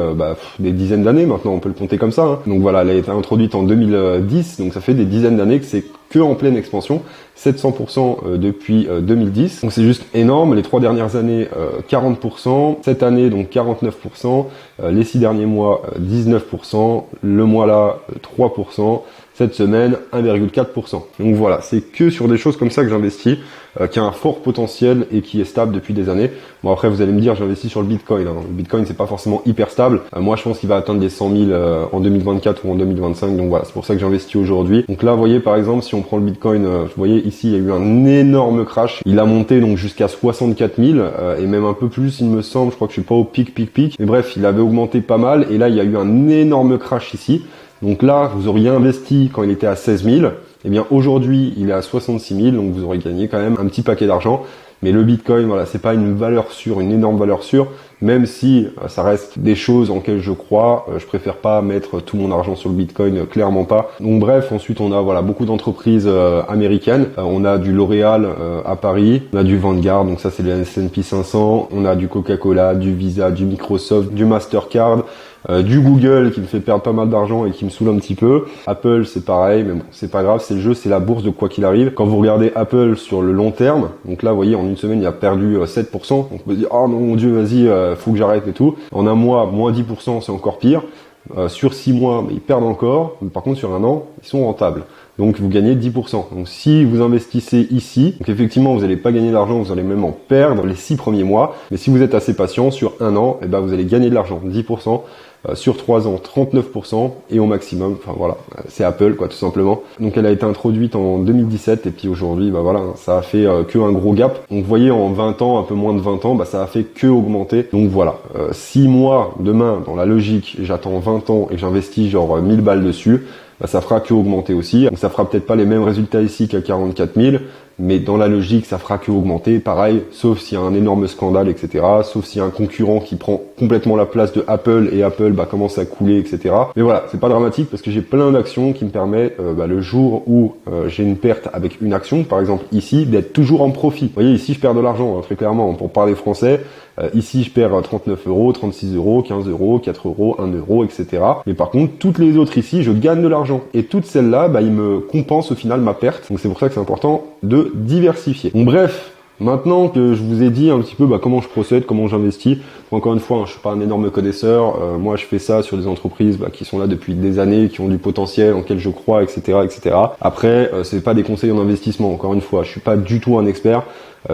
Speaker 2: des dizaines d'années maintenant, on peut le compter comme ça. Hein. Donc voilà, elle a été introduite en 2010, donc ça fait des dizaines d'années que c'est que en pleine expansion, 700% depuis 2010. Donc c'est juste énorme. Les 3 dernières années, 40%. Cette année, donc 49%. Les 6 derniers mois, 19%. Le mois là, 3%. Cette semaine, 1,4%. Donc voilà, c'est que sur des choses comme ça que j'investis, qui a un fort potentiel et qui est stable depuis des années. Bon après, vous allez me dire, j'investis sur le Bitcoin. Hein. Le Bitcoin, c'est pas forcément hyper stable. Moi, je pense qu'il va atteindre les 100 000 en 2024 ou en 2025. Donc voilà, c'est pour ça que j'investis aujourd'hui. Donc là, vous voyez, par exemple, si on prend le Bitcoin, vous voyez ici, il y a eu un énorme crash. Il a monté donc jusqu'à 64 000 et même un peu plus, il me semble. Je crois que je suis pas au pic. Mais bref, il avait augmenté pas mal et là, il y a eu un énorme crash ici. Donc là, vous auriez investi quand il était à 16 000. Eh bien, aujourd'hui, il est à 66 000. Donc, vous aurez gagné quand même un petit paquet d'argent. Mais le Bitcoin, voilà, c'est pas une valeur sûre, une énorme valeur sûre. Même si ça reste des choses en lesquelles je crois, je préfère pas mettre tout mon argent sur le Bitcoin, clairement pas. Donc bref, ensuite on a voilà beaucoup d'entreprises américaines. On a du L'Oréal à Paris, on a du Vanguard, donc ça c'est le S&P 500. On a du Coca-Cola, du Visa, du Microsoft, du Mastercard. Du Google qui me fait perdre pas mal d'argent et qui me saoule un petit peu. Apple c'est pareil, mais bon c'est pas grave, c'est le jeu, c'est la bourse de quoi qu'il arrive. Quand vous regardez Apple sur le long terme, donc là vous voyez en une semaine il a perdu 7%, donc on peut se dire oh mon dieu vas-y faut que j'arrête et tout. En un mois moins 10% c'est encore pire. Sur 6 mois ils perdent encore, mais par contre sur un an ils sont rentables. Donc vous gagnez 10%. Donc si vous investissez ici, donc effectivement vous n'allez pas gagner de l'argent, vous allez même en perdre les 6 premiers mois. Mais si vous êtes assez patient, sur un an, eh ben vous allez gagner de l'argent, 10%. Sur 3 ans, 39% et au maximum, enfin voilà, c'est Apple quoi tout simplement. Donc elle a été introduite en 2017 et puis aujourd'hui, bah voilà, ça a fait que un gros gap. Donc vous voyez en 20 ans, un peu moins de 20 ans, bah ça a fait que augmenter. Donc voilà, si moi demain dans la logique, j'attends 20 ans et que j'investis genre 1000 balles dessus, bah ça fera que augmenter aussi. Donc ça fera peut-être pas les mêmes résultats ici qu'à 44 000, mais dans la logique, ça fera que augmenter. Pareil, sauf s'il y a un énorme scandale, etc. Sauf s'il y a un concurrent qui prend complètement la place de Apple et Apple commence à couler, etc. Mais voilà, c'est pas dramatique parce que j'ai plein d'actions qui me permettent, le jour où j'ai une perte avec une action, par exemple ici, d'être toujours en profit. Vous voyez, ici, je perds de l'argent, hein, très clairement, pour parler français. Ici, je perds 39 euros, 36 euros, 15 euros, 4 euros, 1 euro, etc. Mais par contre, toutes les autres ici, je gagne de l'argent. Et toutes celles-là, ils me compensent au final ma perte. Donc c'est pour ça que c'est important de diversifier. Donc bref, maintenant que je vous ai dit un petit peu comment je procède, comment j'investis, encore une fois, je suis pas un énorme connaisseur. Moi, je fais ça sur des entreprises qui sont là depuis des années, qui ont du potentiel, en lesquelles je crois, etc., etc. Après, c'est pas des conseils en investissement. Encore une fois, je suis pas du tout un expert.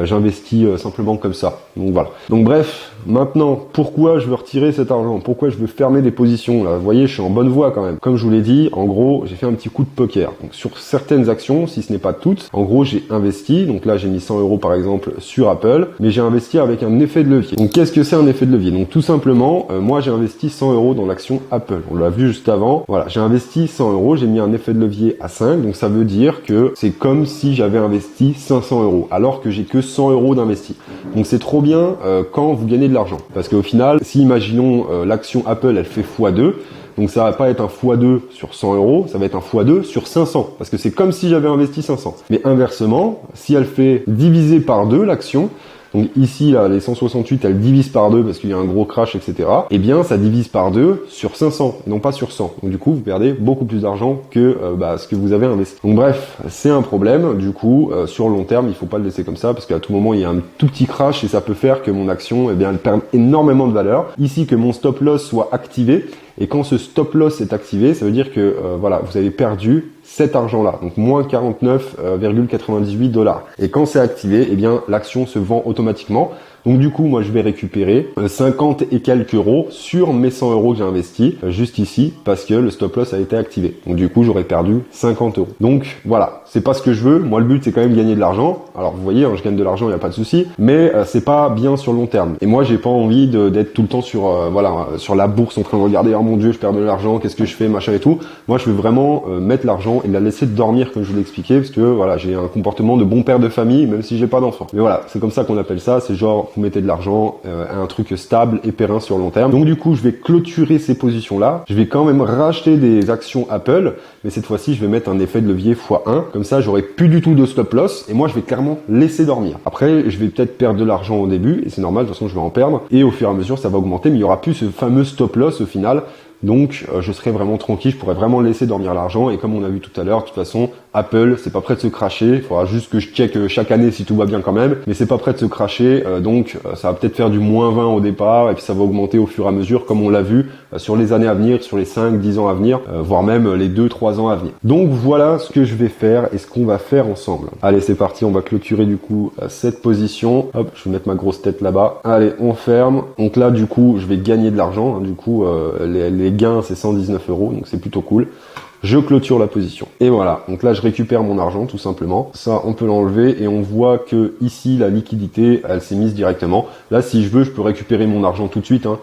Speaker 2: J'investis simplement comme ça. Donc voilà. Donc bref, maintenant, pourquoi je veux retirer cet argent? Pourquoi je veux fermer des positions là? Vous voyez, je suis en bonne voie quand même. Comme je vous l'ai dit, en gros, j'ai fait un petit coup de poker. Donc sur certaines actions, si ce n'est pas toutes, en gros, j'ai investi. Donc là, j'ai mis 100 euros par exemple sur Apple, mais j'ai investi avec un effet de levier. Donc qu'est-ce que c'est un effet de levier? Donc tout simplement, moi j'ai investi 100 euros dans l'action Apple. On l'a vu juste avant. Voilà, j'ai investi 100 euros, j'ai mis un effet de levier à 5. Donc ça veut dire que c'est comme si j'avais investi 500 euros, alors que j'ai que 100 euros d'investi. Donc c'est trop bien quand vous gagnez de l'argent. Parce qu'au final, si imaginons l'action Apple, elle fait x2, donc ça va pas être un x2 sur 100 euros, ça va être un x2 sur 500. Parce que c'est comme si j'avais investi 500. Mais inversement, si elle fait diviser par 2 l'action, donc ici, là, les 168, elles divisent par 2 parce qu'il y a un gros crash, etc. Eh bien, ça divise par 2 sur 500, non pas sur 100. Donc du coup, vous perdez beaucoup plus d'argent que ce que vous avez investi. Donc bref, c'est un problème. Du coup, sur le long terme, il faut pas le laisser comme ça parce qu'à tout moment, il y a un tout petit crash et ça peut faire que mon action, elle perde énormément de valeur. Ici, que mon stop loss soit activé. Et quand ce stop loss est activé, ça veut dire que vous avez perdu cet argent-là, donc moins 49,98 $. Et quand c'est activé, eh bien l'action se vend automatiquement. Donc du coup, moi je vais récupérer 50 et quelques euros sur mes 100 euros que j'ai investi juste ici parce que le stop loss a été activé. Donc du coup, j'aurais perdu 50 euros. Donc voilà, c'est pas ce que je veux. Moi, le but c'est quand même gagner de l'argent. Alors vous voyez, je gagne de l'argent, il y a pas de souci, mais c'est pas bien sur le long terme. Et moi, j'ai pas envie d'être tout le temps sur sur la bourse en train de regarder oh mon dieu, je perds de l'argent, qu'est-ce que je fais, machin et tout. Moi, je veux vraiment mettre l'argent l'argent et de la laisser dormir comme je vous l'ai expliqué, parce que voilà, j'ai un comportement de bon père de famille, même si j'ai pas d'enfant. Mais voilà, c'est comme ça qu'on appelle ça, c'est genre vous mettez de l'argent à un truc stable et périn sur long terme. Donc du coup, je vais clôturer ces positions-là. Je vais quand même racheter des actions Apple, mais cette fois-ci, je vais mettre un effet de levier x1. Comme ça, j'aurai plus du tout de stop loss et moi, je vais clairement laisser dormir. Après, je vais peut-être perdre de l'argent au début et c'est normal, de toute façon, je vais en perdre. Et au fur et à mesure, ça va augmenter, mais il y aura plus ce fameux stop loss au final. Donc, je serai vraiment tranquille, je pourrais vraiment laisser dormir l'argent. Et comme on a vu tout à l'heure, de toute façon, Apple, c'est pas prêt de se cracher. Il faudra juste que je check chaque année si tout va bien quand même. Mais c'est pas prêt de se cracher. Donc, ça va peut-être faire du -20 au départ. Et puis, ça va augmenter au fur et à mesure, comme on l'a vu, sur les années à venir, sur les 5-10 ans à venir, voire même les 2-3 ans à venir. Donc, voilà ce que je vais faire et ce qu'on va faire ensemble. Allez, c'est parti. On va clôturer du coup cette position. Hop, je vais mettre ma grosse tête là-bas. Allez, on ferme. Donc là, du coup, je vais gagner de l'argent. Du coup, les gains, c'est 119 €. Donc, c'est plutôt cool. Je clôture la position. Et voilà. Donc là, je récupère mon argent, tout simplement. Ça, on peut l'enlever et on voit que ici, la liquidité, elle s'est mise directement. Là, si je veux, je peux récupérer mon argent tout de suite, hein.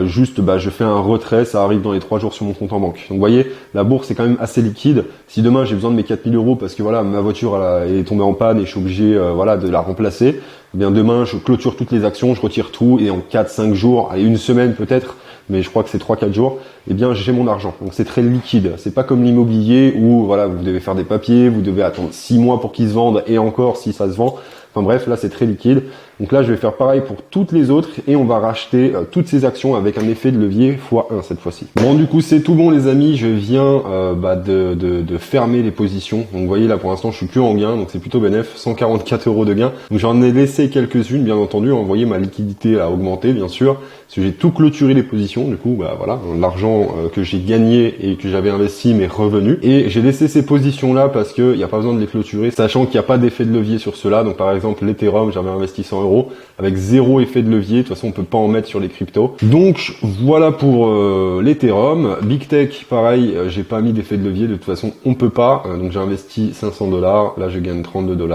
Speaker 2: Juste, je fais un retrait, ça arrive dans les 3 jours sur mon compte en banque. Donc, vous voyez, la bourse est quand même assez liquide. Si demain, j'ai besoin de mes 4000 € parce que voilà, ma voiture, elle est tombée en panne et je suis obligé, voilà, de la remplacer. Eh bien, demain, je clôture toutes les actions, je retire tout et en 4-5 jours, allez, une semaine peut-être, mais je crois que c'est 3-4 jours, eh bien, j'ai mon argent. Donc, c'est très liquide. C'est pas comme l'immobilier où, voilà, vous devez faire des papiers, vous devez attendre 6 mois pour qu'ils se vendent et encore si ça se vend. Enfin bref, là c'est très liquide. Donc là je vais faire pareil pour toutes les autres et on va racheter toutes ces actions avec un effet de levier x1 cette fois-ci. Bon du coup c'est tout bon les amis, je viens de fermer les positions. Donc vous voyez là pour l'instant je suis plus en gain, donc c'est plutôt bénéf, 144 € de gain. Donc j'en ai laissé quelques-unes bien entendu, vous voyez ma liquidité a augmenté bien sûr, parce que j'ai tout clôturé les positions. Du coup voilà, l'argent que j'ai gagné et que j'avais investi m'est revenu. Et j'ai laissé ces positions là parce que il n'y a pas besoin de les clôturer, sachant qu'il n'y a pas d'effet de levier sur cela. Donc par exemple l'Ethereum, j'avais investi 100 € avec 0 effet de levier. De toute façon, on peut pas en mettre sur les cryptos. Donc voilà pour l'Ethereum. Big Tech, pareil, j'ai pas mis d'effet de levier. De toute façon, on peut pas. Donc j'ai investi 500 $. Là, je gagne 32 $.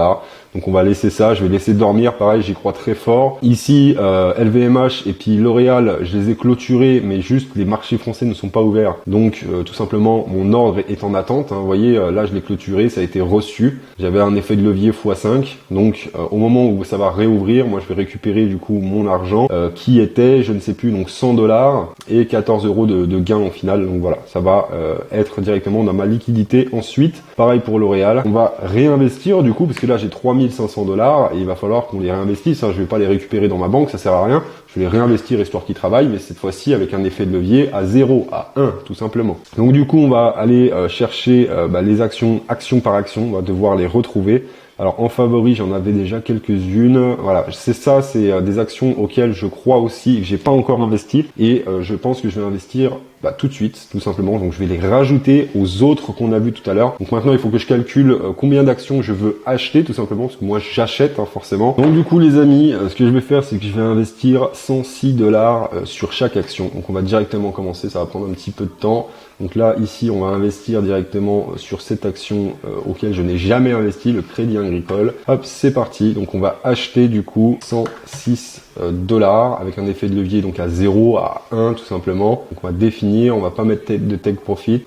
Speaker 2: Donc on va laisser ça. Je vais laisser dormir. Pareil, j'y crois très fort. Ici, LVMH et puis L'Oréal, je les ai clôturés, mais juste les marchés français ne sont pas ouverts. Donc tout simplement, mon ordre est en attente. Vous voyez, là, je l'ai clôturé. Ça a été reçu. J'avais un effet de levier x5. Donc au moment où ça va réouvrir, moi je vais récupérer du coup mon argent qui était, je ne sais plus, donc 100 $ et 14 € de gain au final. Donc voilà, ça va être directement dans ma liquidité. Ensuite, pareil pour L'Oréal, on va réinvestir du coup, parce que là j'ai 3500 $ et il va falloir qu'on les réinvestisse. Je vais pas les récupérer dans ma banque, ça sert à rien. Je vais les réinvestir histoire qu'ils travaillent, mais cette fois-ci avec un effet de levier à 0, à 1 tout simplement. Donc du coup on va aller chercher les actions, action par action, on va devoir les retrouver. Alors en favori, j'en avais déjà quelques-unes. Voilà, c'est ça, c'est des actions auxquelles je crois aussi et que j'ai pas encore investi. Et je pense que je vais investir tout de suite, tout simplement. Donc je vais les rajouter aux autres qu'on a vu tout à l'heure. Donc maintenant, il faut que je calcule combien d'actions je veux acheter, tout simplement, parce que moi j'achète forcément. Donc du coup, les amis, ce que je vais faire, c'est que je vais investir 106 $ sur chaque action. Donc on va directement commencer, ça va prendre un petit peu de temps. Donc là, ici, on va investir directement sur cette action auquel je n'ai jamais investi, le Crédit Agricole. Hop, c'est parti. Donc on va acheter du coup 106 $ avec un effet de levier donc à 0, à 1 tout simplement. Donc on va définir, on va pas mettre de take profit.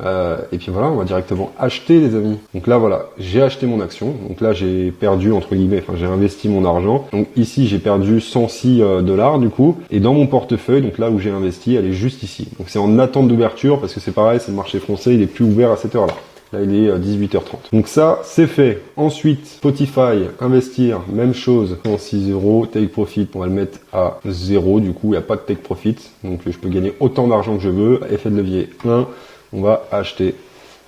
Speaker 2: Et puis voilà, on va directement acheter les amis. Donc là voilà, j'ai acheté mon action. Donc là j'ai perdu entre guillemets, j'ai investi mon argent. Donc ici j'ai perdu 106 $ du coup. Et dans mon portefeuille, donc là où j'ai investi, elle est juste ici. Donc c'est en attente d'ouverture parce que c'est pareil, c'est le marché français, il est plus ouvert à cette heure-là. Là, il est 18h30. Donc ça, c'est fait. Ensuite, Spotify, investir, même chose, 106 €, take profit, on va le mettre à 0, du coup, il n'y a pas de take profit. Donc je peux gagner autant d'argent que je veux. Effet de levier 1, on va acheter.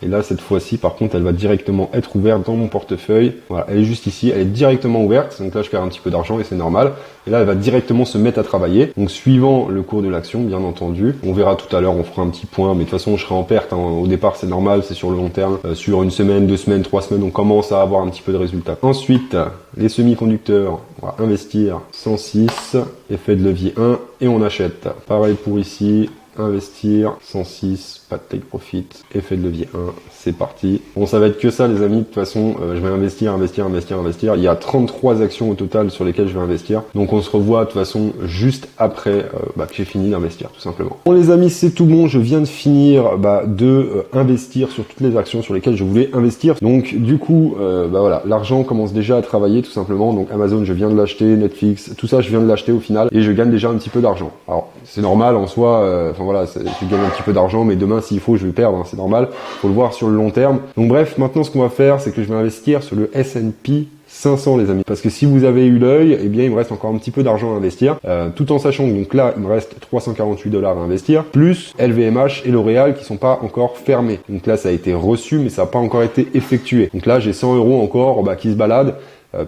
Speaker 2: Et là, cette fois-ci, par contre, elle va directement être ouverte dans mon portefeuille. Voilà, elle est juste ici, elle est directement ouverte. Donc là, je perds un petit peu d'argent et c'est normal. Et là, elle va directement se mettre à travailler. Donc, suivant le cours de l'action, bien entendu. On verra tout à l'heure, on fera un petit point. Mais de toute façon, je serai en perte. Au départ, c'est normal, c'est sur le long terme. Sur une semaine, 2 semaines, 3 semaines, on commence à avoir un petit peu de résultats. Ensuite, les semi-conducteurs, on va investir 106, effet de levier 1 et on achète. Pareil pour ici, investir 106. pas de take profit, effet de levier 1, c'est parti. Bon, ça va être que ça les amis, de toute façon, je vais investir. Il y a 33 actions au total sur lesquelles je vais investir. Donc on se revoit de toute façon juste après que j'ai fini d'investir tout simplement. Bon les amis, c'est tout bon, je viens de finir de investir sur toutes les actions sur lesquelles je voulais investir. Donc du coup, voilà, l'argent commence déjà à travailler tout simplement. Donc Amazon, je viens de l'acheter, Netflix, tout ça je viens de l'acheter au final et je gagne déjà un petit peu d'argent. Alors c'est normal en soi, voilà, je gagne un petit peu d'argent, mais demain s'il faut je vais perdre, hein, c'est normal, faut le voir sur le long terme. Donc bref, maintenant ce qu'on va faire, c'est que je vais investir sur le S&P 500 les amis, parce que si vous avez eu l'œil, eh bien il me reste encore un petit peu d'argent à investir, tout en sachant que donc là il me reste 348 $ à investir, plus LVMH et L'Oréal qui sont pas encore fermés. Donc là ça a été reçu mais ça n'a pas encore été effectué. Donc là j'ai 100 € encore qui se baladent.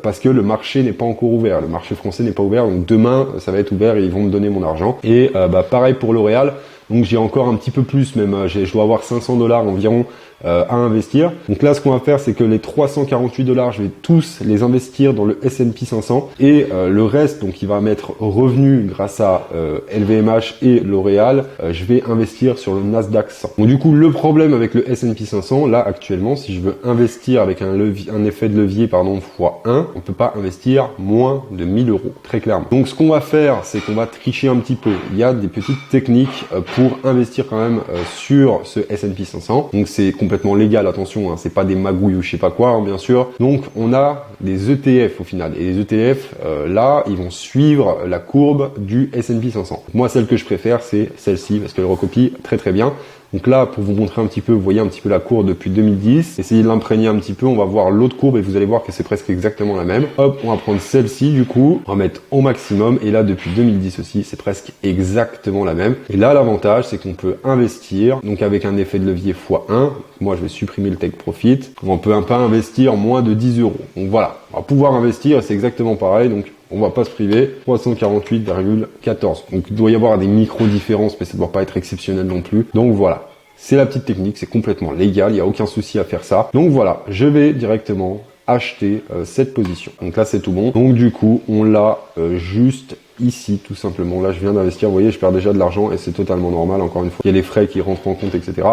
Speaker 2: Parce que le marché n'est pas encore ouvert, le marché français n'est pas ouvert, donc demain ça va être ouvert et ils vont me donner mon argent. Et pareil pour L'Oréal, donc j'ai encore un petit peu plus, même je dois avoir 500 $ environ à investir. Donc là ce qu'on va faire, c'est que les 348 $, je vais tous les investir dans le S&P 500 et le reste, donc qui va m'être revenu grâce à LVMH et L'Oréal, je vais investir sur le Nasdaq 100. Donc du coup le problème avec le S&P 500 là actuellement, si je veux investir avec un effet de levier x1, on peut pas investir moins de 1000 €, très clairement. Donc ce qu'on va faire, c'est qu'on va tricher un petit peu. Il y a des petites techniques pour investir quand même sur ce S&P 500. Donc c'est complètement légal, attention, hein, c'est pas des magouilles ou je sais pas quoi, hein, bien sûr. Donc on a des ETF au final, et les ETF là ils vont suivre la courbe du S&P 500. Moi celle que je préfère c'est celle-ci parce qu'elle recopie très très bien. Donc là, pour vous montrer un petit peu, vous voyez un petit peu la courbe depuis 2010. Essayez de l'imprégner un petit peu, on va voir l'autre courbe et vous allez voir que c'est presque exactement la même. Hop, on va prendre celle-ci du coup, on va mettre au maximum. Et là, depuis 2010 aussi, c'est presque exactement la même. Et là, l'avantage, c'est qu'on peut investir, donc avec un effet de levier x1. Moi, je vais supprimer le take profit. On peut pas investir moins de 10 €. Donc voilà, on va pouvoir investir, c'est exactement pareil. Donc on va pas se priver, 348,14. Donc il doit y avoir des micro-différences, mais ça ne doit pas être exceptionnel non plus. Donc voilà, c'est la petite technique, c'est complètement légal, il n'y a aucun souci à faire ça. Donc voilà, je vais directement acheter cette position. Donc là c'est tout bon. Donc du coup, on l'a juste ici tout simplement. Là je viens d'investir, vous voyez, je perds déjà de l'argent et c'est totalement normal, encore une fois. Il y a les frais qui rentrent en compte, etc.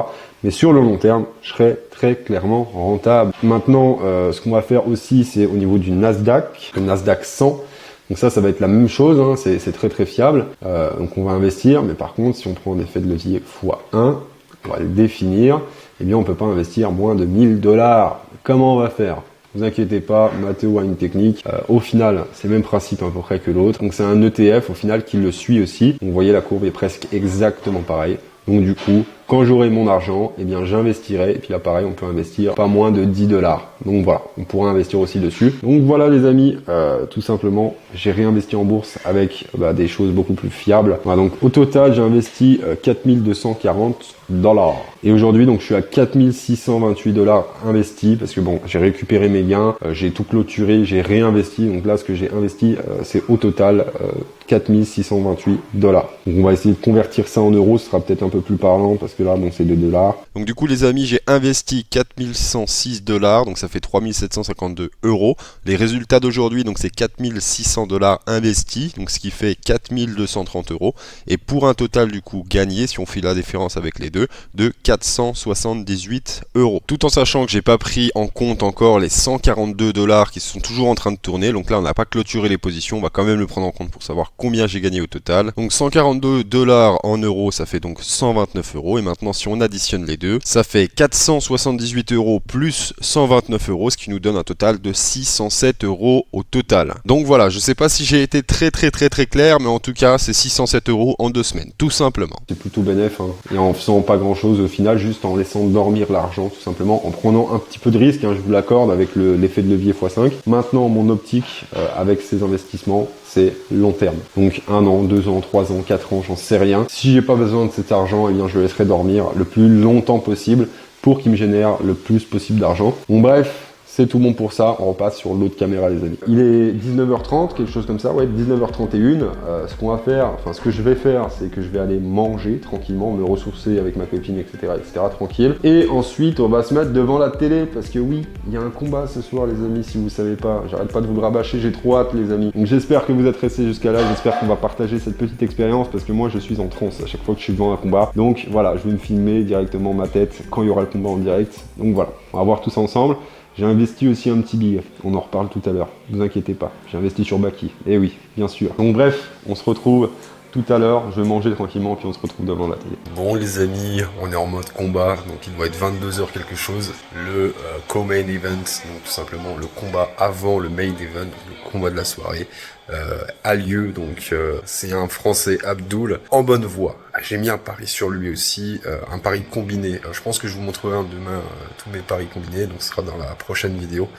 Speaker 2: Mais sur le long terme, je serai très clairement rentable. Maintenant, ce qu'on va faire aussi, c'est au niveau du Nasdaq, le Nasdaq 100. Donc ça va être la même chose, hein, c'est très très fiable. Donc on va investir, mais par contre, si on prend un effet de levier x1, on va le définir, eh bien on peut pas investir moins de 1000 $. Comment on va faire ? Ne vous inquiétez pas, Mathéo a une technique. Au final, c'est le même principe à peu près que l'autre. Donc c'est un ETF au final qui le suit aussi. Donc vous voyez, la courbe est presque exactement pareille. Donc du coup, quand j'aurai mon argent, eh bien j'investirai. Et puis là pareil, on peut investir pas moins de 10 $. Donc voilà, on pourra investir aussi dessus. Donc voilà les amis, tout simplement, j'ai réinvesti en bourse avec des choses beaucoup plus fiables. Voilà, donc au total, j'ai investi 4240 $. Et aujourd'hui, donc je suis à 4628 $ investis parce que bon, j'ai récupéré mes gains, j'ai tout clôturé, j'ai réinvesti. Donc là, ce que j'ai investi, c'est au total 4628 $. Donc on va essayer de convertir ça en euros, ce sera peut-être un peu plus parlant parce que là, bon, c'est 2 $.
Speaker 1: Donc du coup les amis, j'ai investi 4106 $, donc ça fait 3752 €. Les résultats d'aujourd'hui, donc c'est 4600 $ investis, donc ce qui fait 4230 €. Et pour un total du coup gagné, si on fait la différence avec les deux, de 478 €. Tout en sachant que j'ai pas pris en compte encore les 142 $ qui sont toujours en train de tourner. Donc là on n'a pas clôturé les positions, on va quand même le prendre en compte pour savoir combien j'ai gagné au total. Donc 142 $ en euros, ça fait donc 129 €. Et maintenant si on additionne les deux, ça fait 478 € plus 129 €, ce qui nous donne un total de 607 € au total. Donc voilà, je sais pas si j'ai été très clair, mais en tout cas c'est 607 € en 2 semaines, tout simplement.
Speaker 2: C'est plutôt bénéf, hein. Et en faisant pas grand chose au final, juste en laissant dormir l'argent tout simplement, en prenant un petit peu de risque, hein, je vous l'accorde, avec l'effet de levier x5. Maintenant mon optique avec ces investissements, c'est long terme. Donc 1 an, 2 ans, 3 ans, 4 ans, j'en sais rien. Si j'ai pas besoin de cet argent, eh bien je le laisserai dormir le plus longtemps possible pour qu'il me génère le plus possible d'argent. Bon bref, c'est tout bon pour ça. On repasse sur l'autre caméra, les amis. Il est 19h30, quelque chose comme ça, ouais, 19h31. Ce qu'on va faire, enfin ce que je vais faire, c'est que je vais aller manger tranquillement, me ressourcer avec ma copine, etc., tranquille. Et ensuite, on va se mettre devant la télé, parce que oui, il y a un combat ce soir, les amis, si vous savez pas. J'arrête pas de vous le rabâcher, j'ai trop hâte, les amis. Donc j'espère que vous êtes restés jusqu'à là, j'espère qu'on va partager cette petite expérience, parce que moi, je suis en transe à chaque fois que je suis devant un combat. Donc voilà, je vais me filmer directement ma tête quand il y aura le combat en direct. Donc voilà, on va voir tout ça ensemble. J'ai investi aussi un petit big, on en reparle tout à l'heure, ne vous inquiétez pas, j'ai investi sur Baki, et oui, bien sûr. Donc bref, on se retrouve tout à l'heure, je vais manger tranquillement, puis on se retrouve devant la télé.
Speaker 1: Bon les amis, on est en mode combat, donc il doit être 22h quelque chose, le co-main event, donc tout simplement le combat avant le main event, le combat de la soirée, a lieu, donc c'est un Français, Abdul, en bonne voie. J'ai mis un pari sur lui aussi, un pari combiné. Je pense que je vous montrerai demain tous mes paris combinés, donc ce sera dans la prochaine vidéo.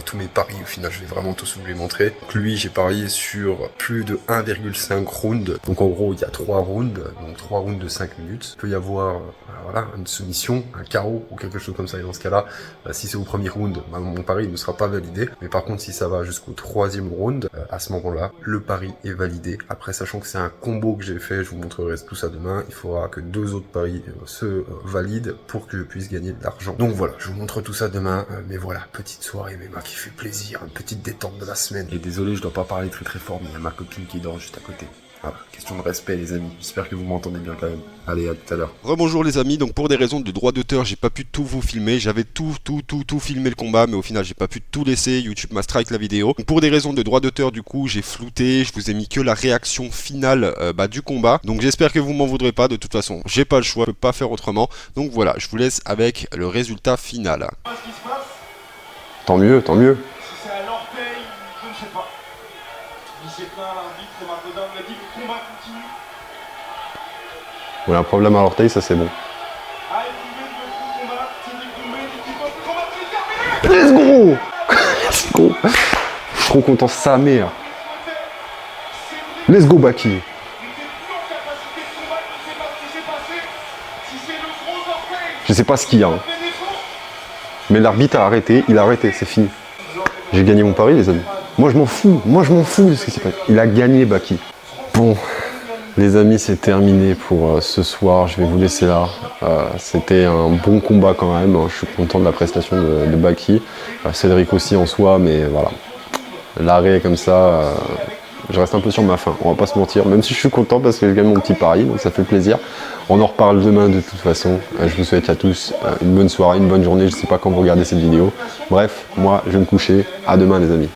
Speaker 1: Tous mes paris, au final, je vais vraiment tous vous les montrer. Donc lui, j'ai parié sur plus de 1,5 rounds. Donc en gros, il y a 3 rounds, donc 3 rounds de 5 minutes. Il peut y avoir voilà, une soumission, un KO ou quelque chose comme ça. Et dans ce cas-là, si c'est au premier round, mon pari ne sera pas validé. Mais par contre, si ça va jusqu'au 3e round, à ce moment-là, le pari est validé. Après, sachant que c'est un combo que j'ai fait, je vous montrerai tout ça demain. Il faudra que 2 autres paris se valident pour que je puisse gagner de l'argent. Donc voilà, je vous montre tout ça demain. Mais voilà, petite soirée MMA qui fait plaisir, une petite détente de la semaine. Et désolé, je dois pas parler très fort, mais il y a ma copine qui dort juste à côté. Voilà, question de respect les amis, j'espère que vous m'entendez bien quand même. Allez, à tout à l'heure.
Speaker 4: Rebonjour les amis, donc pour des raisons de droit d'auteur, j'ai pas pu tout vous filmer, j'avais tout filmé le combat, mais au final j'ai pas pu tout laisser, YouTube m'a strike la vidéo. Donc pour des raisons de droit d'auteur du coup, j'ai flouté, je vous ai mis que la réaction finale du combat. Donc j'espère que vous m'en voudrez pas, de toute façon, j'ai pas le choix, je peux pas faire autrement. Donc voilà, je vous laisse avec le résultat final.
Speaker 2: Tant mieux, tant mieux.
Speaker 5: Si c'est à l'orteil, je ne sais pas. Il s'est plaint à l'arbitre, Margodin m'a dit que le combat continue.
Speaker 2: On a un problème à l'orteil, ça c'est bon.
Speaker 5: Ah, il combat, c'est du combat, c'est terminé.
Speaker 2: Let's go. Let's go. Je suis trop content, sa mère. Let's go Baki.
Speaker 5: Il était plus en capacité de combattre, je ne sais pas ce qui s'est passé. Si c'est le gros orteil,
Speaker 2: Je sais pas ce qu'il y a, hein.
Speaker 5: fait défaut.
Speaker 2: Mais l'arbitre a arrêté, il a arrêté, c'est fini. J'ai gagné mon pari les amis. Moi je m'en fous de ce qui s'est passé. Il a gagné Baki. Bon, les amis, c'est terminé pour ce soir, je vais vous laisser là. C'était un bon combat quand même, je suis content de la prestation de Baki. Cédric aussi en soi, mais voilà. L'arrêt comme ça, je reste un peu sur ma faim, on va pas se mentir. Même si je suis content parce que je gagne mon petit pari, donc ça fait plaisir. On en reparle demain de toute façon. Je vous souhaite à tous une bonne soirée, une bonne journée, je sais pas quand vous regardez cette vidéo. Bref, moi je vais me coucher, à demain les amis.